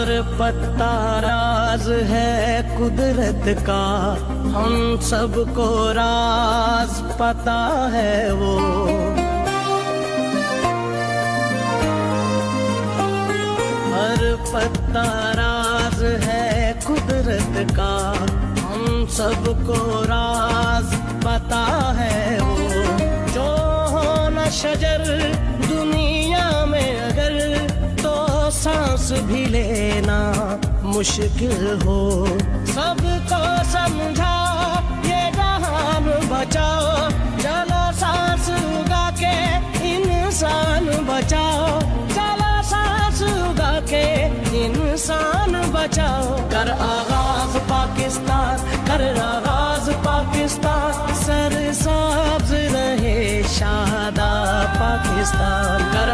ہر پتا راز ہے قدرت کا، ہم سب کو راز پتا ہے وہ. ہر پتا راز ہے قدرت کا، ہم سب کو راز پتا ہے وہ. جو ہو نہ شجر دنیا میں اگر، تو سانس بھی لینا مشکل ہو. سب کو سمجھا یہ جہان بچاؤ، چلو سانس اگا کے انسان بچاؤ، چلو سانس اگا کے انسان بچاؤ. کر آغاز پاکستان، کر آغاز پاکستان، سر سبز رہے شاداب پاکستان. کر